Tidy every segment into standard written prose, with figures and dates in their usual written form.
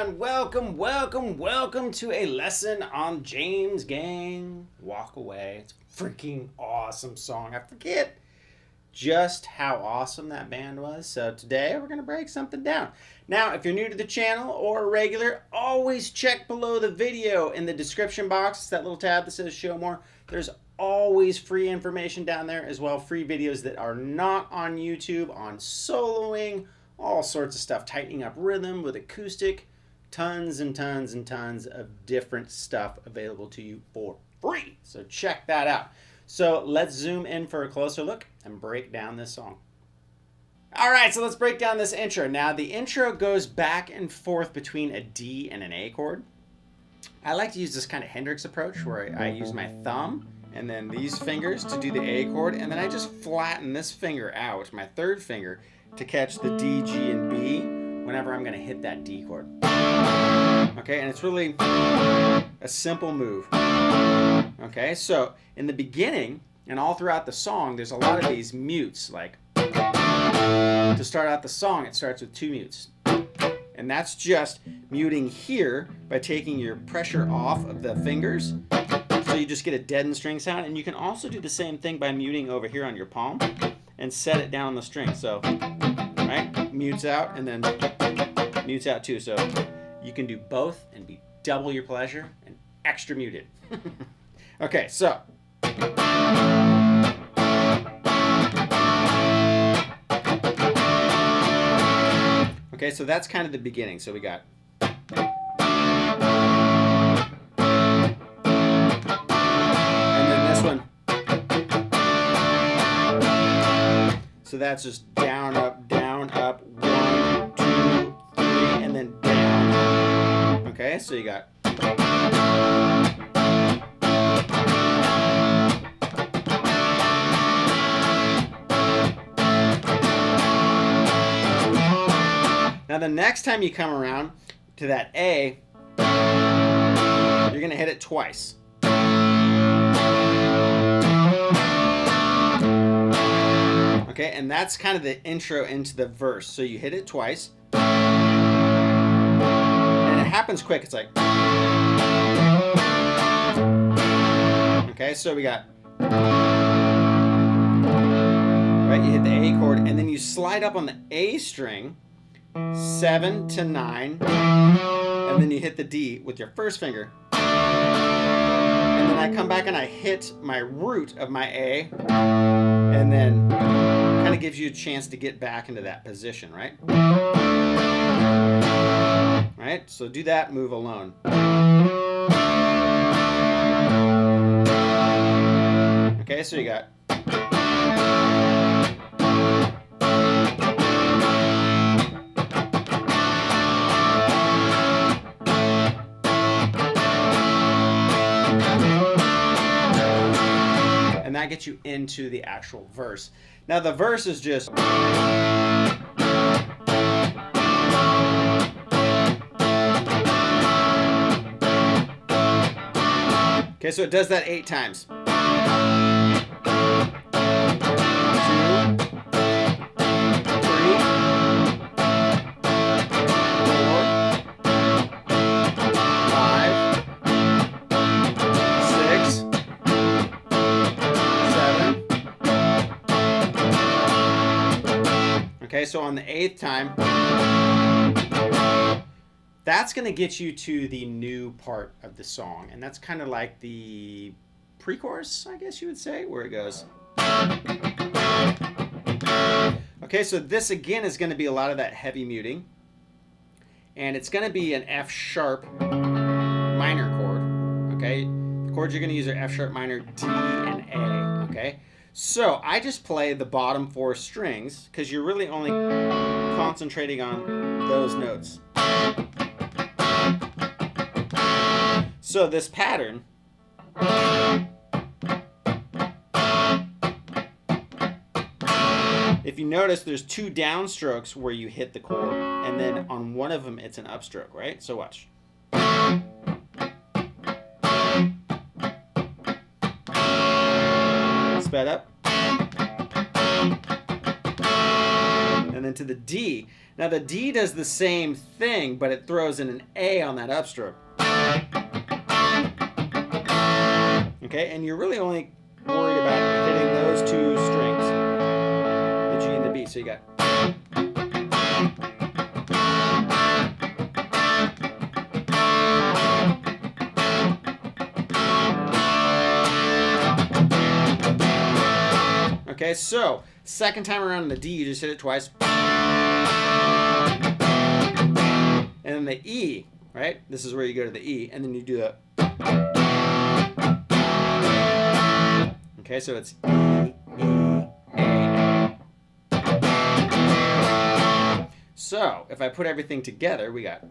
everyone. Welcome to a lesson on James Gang. Walk Away. It's a freaking awesome song. I forget just how awesome that band was. So today we're going to break something down. Now, if you're new to the channel or a regular, always check below the video in the description box. It's that little tab that says show more. There's always free information down there as well. Free videos that are not on YouTube on soloing, all sorts of stuff, tightening up rhythm with acoustic, tons and tons and tons of different stuff available to you for free. So check that out. So let's zoom in for a closer look and break down this song. All right, so let's break down this intro. Now the intro goes back and forth between a D and an A chord. I like to use this kind of Hendrix approach where I use my thumb and then these fingers to do the A chord, and then I just flatten this finger out, my third finger, to catch the D, G, and B whenever I'm going to hit that D chord. Okay, and it's really a simple move. Okay, so in the beginning and all throughout the song, there's a lot of these mutes. Like, to start out the song, it starts with 2 mutes. And that's just muting here by taking your pressure off of the fingers. So you just get a deadened string sound. And you can also do the same thing by muting over here on your palm and set it down on the string. So, right, mutes out and then mutes out too. So you can do both and be double your pleasure and extra muted. Okay, so so that's kind of the beginning. So we got and then this one. So that's just down, up, 1, 2, 3, and then down. Okay, so you got now the next time you come around to that A, you're gonna hit it twice. Okay, and that's kind of the intro into the verse. So you hit it twice, and it happens quick. It's like, okay, so we got, right, you hit the A chord, and then you slide up on the A string, 7 to 9, and then you hit the D with your first finger. And then I come back and I hit my root of my A, and then kind of gives you a chance to get back into that position, right? Right? So do that move alone. Okay, so you got and that gets you into the actual verse. Now the verse is just okay, so it does that 8 times. 2, 3, 4, 5, 6. Okay, so on the 8th time, that's going to get you to the new part of the song. And that's kind of like the pre-chorus, I guess you would say, where it goes. Okay, so this again is going to be a lot of that heavy muting. And it's going to be an F sharp minor chord. Okay, the chords you're going to use are F sharp minor, D, and A. Okay. So I just play the bottom 4 strings because you're really only concentrating on those notes. So this pattern if you notice, there's 2 downstrokes where you hit the chord, and then on one of them it's an upstroke, right? So watch. Sped up. And and then to the D. Now the D does the same thing, but it throws in an A on that upstroke. Okay, and you're really only worried about hitting those two strings, the G and the B. So you got. Okay, so second time around in the D, you just hit it twice. And then the E, right? This is where you go to the E, and then you do the. Okay, so it's E, E, A. So if I put everything together, we got.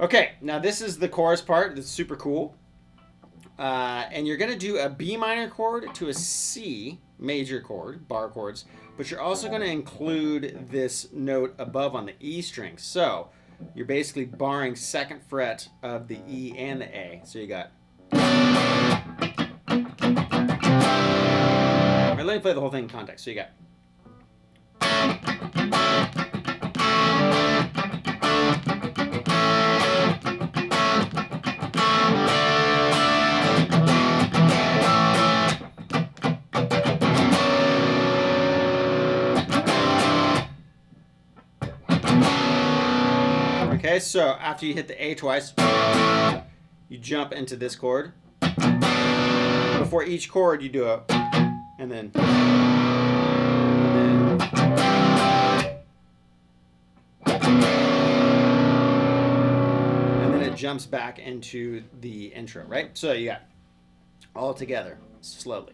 Okay, now this is the chorus part. That's super cool. And you're going to do a B minor chord to a C major chord, bar chords, but you're also going to include this note above on the E string. So you're basically barring second fret of the E and the A. So you got. All right, let me play the whole thing in context. So you got. Okay, so after you hit the A twice, you jump into this chord. Before each chord, you do a, and then, and then it jumps back into the intro, right? So you got all together, slowly.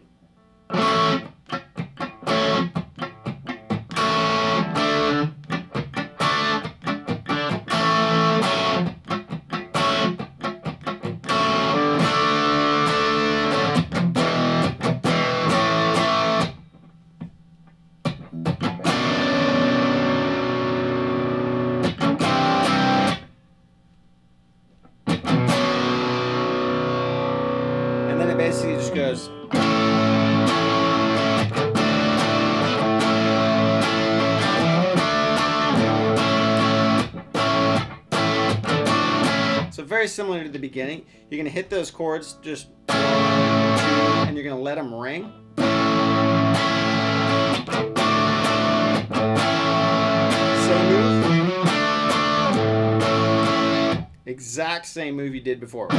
And then it basically just goes. So very similar to the beginning. You're going to hit those chords just, and you're going to let them ring. Same move. Exact same move you did before.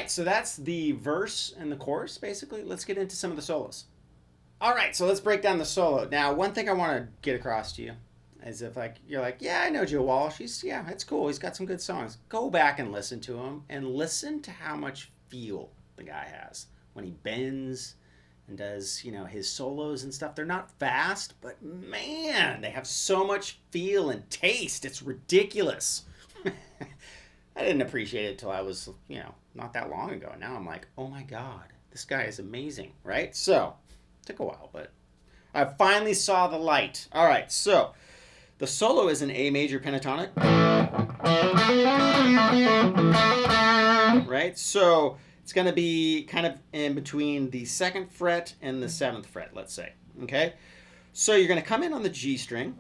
So that's the verse and the chorus, basically. Let's get into some of the solos. All right, so let's break down the solo. Now, one thing I want to get across to you is if you're like, yeah, I know Joe Walsh. Yeah, it's cool. He's got some good songs. Go back and listen to him and listen to how much feel the guy has when he bends and does, his solos and stuff. They're not fast, but man, they have so much feel and taste. It's ridiculous. I didn't appreciate it until I was, not that long ago. Now I'm like, oh my God, this guy is amazing, right? So, it took a while, but I finally saw the light. All right, so the solo is an A major pentatonic. Right? So, it's going to be kind of in between the 2nd fret and the 7th fret, let's say. Okay? So, you're going to come in on the G string,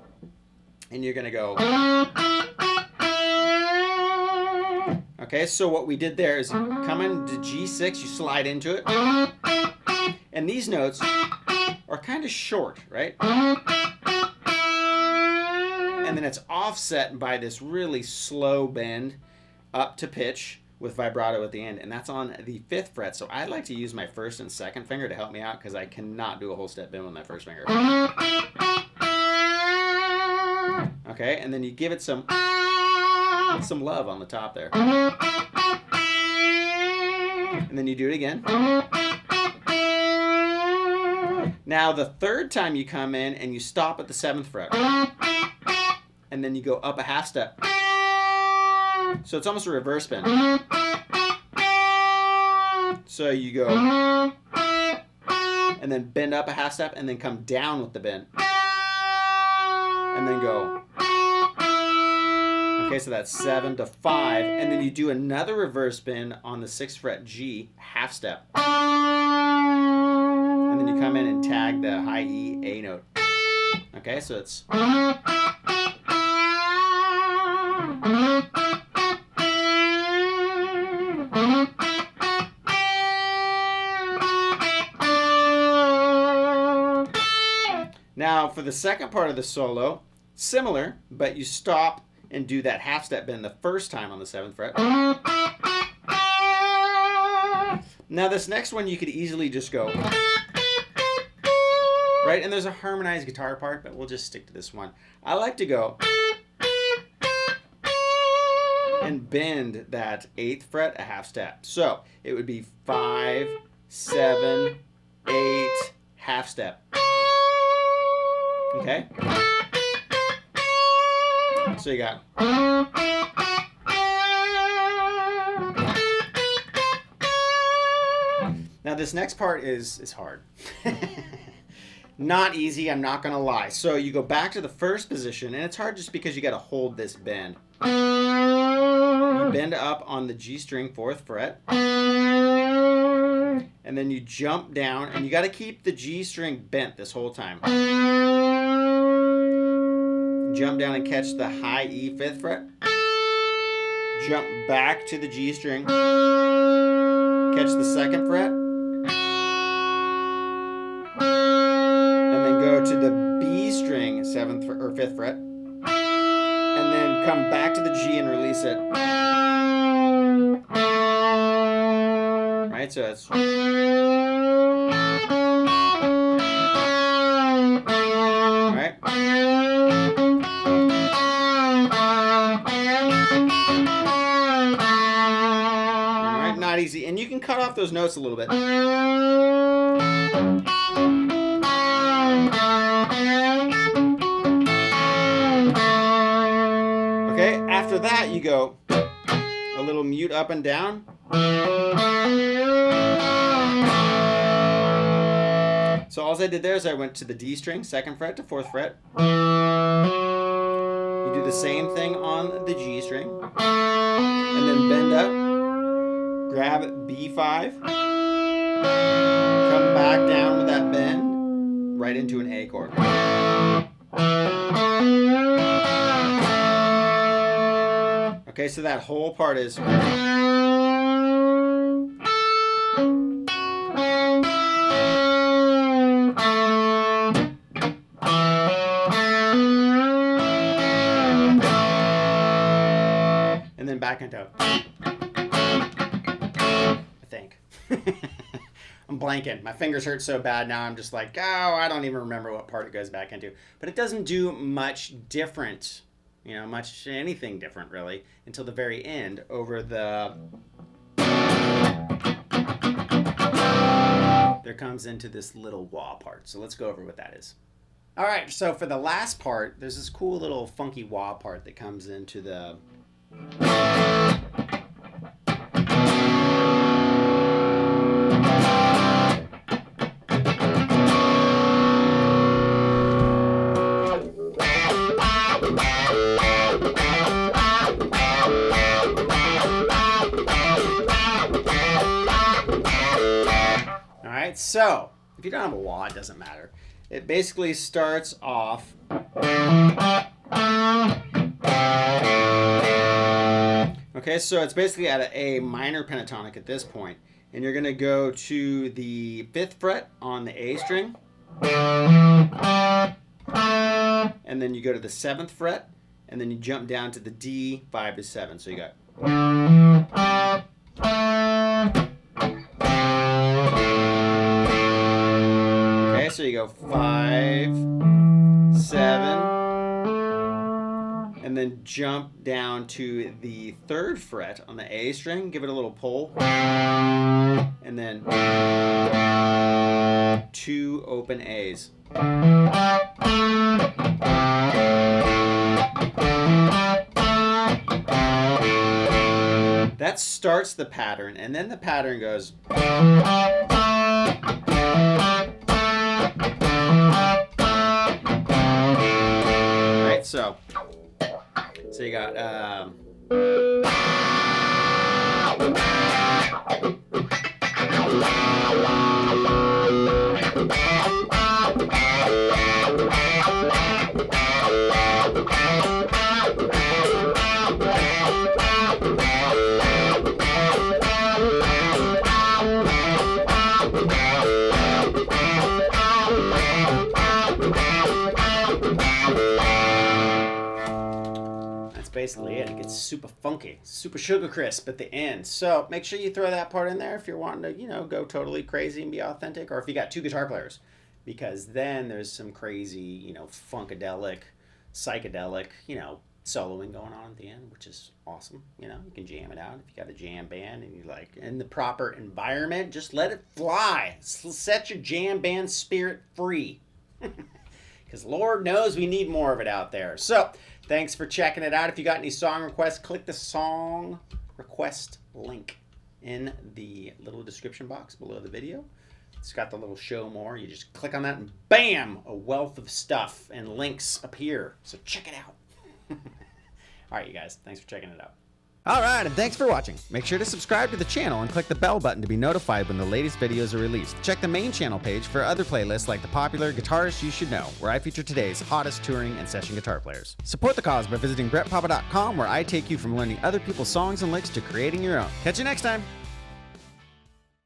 and you're going to go. Okay, so what we did there is come into G6, you slide into it, and these notes are kind of short, right? And then it's offset by this really slow bend up to pitch with vibrato at the end, and that's on the 5th fret. So I like to use my 1st and 2nd finger to help me out because I cannot do a whole step bend with my 1st finger. Okay, and then you give it some love on the top there. And then you do it again. Now the 3rd time you come in and you stop at the 7th fret. And then you go up a half step. So it's almost a reverse bend. So you go and then bend up a half step and then come down with the bend. And then go. Okay, so that's 7 to 5. And then you do another reverse bend on the 6th fret G, half step. And then you come in and tag the high E A note. Okay, so it's. Now, for the second part of the solo, similar, but you stop and do that half step bend the first time on the 7th fret. Now, this next one you could easily just go, right? And there's a harmonized guitar part, but we'll just stick to this one. I like to go and bend that 8th fret a half step. So it would be 5, 7, 8, half step. Okay? So you got. Now this next part is hard. Not easy, I'm not gonna lie. So you go back to the first position, and it's hard just because you gotta hold this bend. You bend up on the G string 4th fret. And then you jump down, and you gotta keep the G string bent this whole time. Jump down and catch the high E 5th fret. Jump back to the G string. Catch the 2nd fret. And then go to the B string 7th or 5th fret. And then come back to the G and release it. Right, so it's. Right. Not easy, and you can cut off those notes a little bit. Okay, after that you go a little mute up and down. So all I did there is I went to the D string, 2nd fret to 4th fret. You do the same thing on the G string, and then bend up. Grab B5, come back down with that bend, right into an A chord. Okay, so that whole part is. And then back into. I'm blanking. My fingers hurt so bad now I'm just like, oh, I don't even remember what part it goes back into. But it doesn't do much different, much anything different really, until the very end over the. There comes into this little wah part. So let's go over what that is. All right, so for the last part, there's this cool little funky wah part that comes into the. So, if you don't have a wah, it doesn't matter. It basically starts off. Okay, so it's basically at a minor pentatonic at this point. And you're going to go to the 5th fret on the A string. And then you go to the 7th fret, and then you jump down to the D, 5 to 7. So you got. Okay, so you go 5, 7, and then jump down to the 3rd fret on the A string, give it a little pull, and then 2 open A's. That starts the pattern, and then the pattern goes. Right, so you got. Basically it. It gets super funky, super sugar crisp at the end. So make sure you throw that part in there if you're wanting to, go totally crazy and be authentic, or if you got 2 guitar players, because then there's some crazy, funkadelic, psychedelic, soloing going on at the end, which is awesome. You can jam it out if you got a jam band and you like in the proper environment. Just let it fly. Set your jam band spirit free. Because Lord knows we need more of it out there. So thanks for checking it out. If you got any song requests, click the song request link in the little description box below the video. It's got the little show more. You just click on that and bam, a wealth of stuff and links appear. So check it out. All right, you guys, thanks for checking it out. All right, and thanks for watching. Make sure to subscribe to the channel and click the bell button to be notified when the latest videos are released. Check the main channel page for other playlists like the popular Guitarists You Should Know, where I feature today's hottest touring and session guitar players. Support the cause by visiting brettpapa.com, where I take you from learning other people's songs and licks to creating your own. Catch you next time.